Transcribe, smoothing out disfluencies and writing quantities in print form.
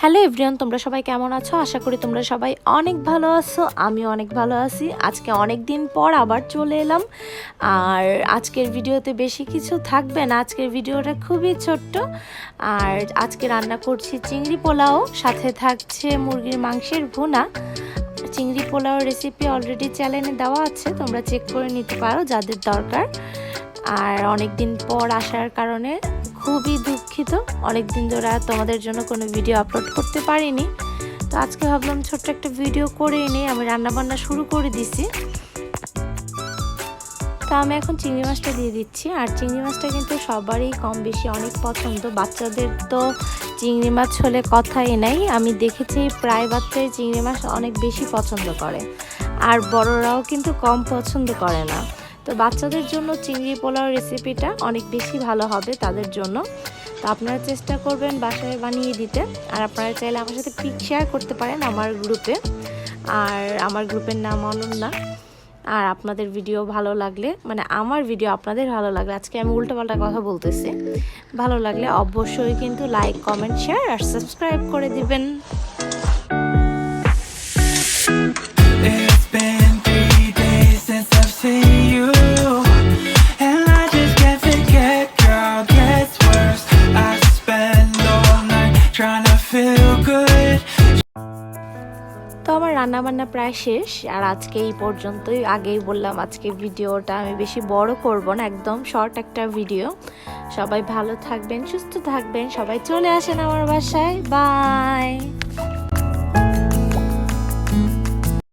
Hello everyone, তোমরা সবাই কেমন আছো? আশা করি তোমরা সবাই অনেক ভালো আছো। আমি অনেক ভালো আছি। আজকে অনেক দিন পর আবার চলে এলাম। আর আজকের ভিডিওতে বেশি কিছু থাকবে না, আজকের ভিডিওটা খুবই ছোট্ট। আর আজকে রান্না করছি চিংড়ি পোলাও, সাথে থাকছে মুরগির মাংসের ভুনা। চিংড়ি পোলাও রেসিপি অলরেডি চ্যানেলে দেওয়া আছে, তোমরা চেক করে নিতে পারো যাদের দরকার। আর অনেক দিন পর আসার কারণে খুবই দুঃখিত, অনেক দিন ধরে তোমাদের জন্য কোনো ভিডিও আপলোড করতে পারিনি। তো আজকে ভাবলাম ছোট্ট একটা ভিডিও করে এনে আমি রান্নাবান্না শুরু করে দিছি। তো আমি এখন চিংড়ি মাছটা দিয়ে দিচ্ছি। আর চিংড়ি মাছটা কিন্তু সবারই কম বেশি অনেক পছন্দ, বাচ্চাদের তো চিংড়ি মাছ হলে কথাই নাই। আমি দেখেছি প্রায় বাচ্চাই চিংড়ি মাছ অনেক বেশি পছন্দ করে, আর বড়রাও কিন্তু কম পছন্দ করে না। তো বাচ্চাদের জন্য চিংড়ি পোলাও রেসিপিটা অনেক বেশি ভালো হবে তাদের জন্য। তো আপনারা চেষ্টা করবেন বাসায় বানিয়ে দিতে। আর আপনারা চাইলে আমার সাথে পিক শেয়ার করতে পারেন আমার গ্রুপে, আর আমার গ্রুপের নাম অনন্যা। আর আপনাদের ভিডিও ভালো লাগলে, মানে আমার ভিডিও আপনাদের ভালো লাগলে, আজকে আমি উল্টোপাল্টা কথা বলতেছি, ভালো লাগলে অবশ্যই কিন্তু লাইক, কমেন্ট, শেয়ার আর সাবস্ক্রাইব করে দিবেন। তো আমার রান্নাবান্না প্রায় শেষ, আর আজকে এই পর্যন্তই। আগেই বললাম আজকে ভিডিওটা আমি বেশি বড় করব না, একদম শর্ট একটা ভিডিও। সবাই ভালো থাকবেন, সুস্থ থাকবেন, সবাই চলে আসেন আমার বাসায়। বাই।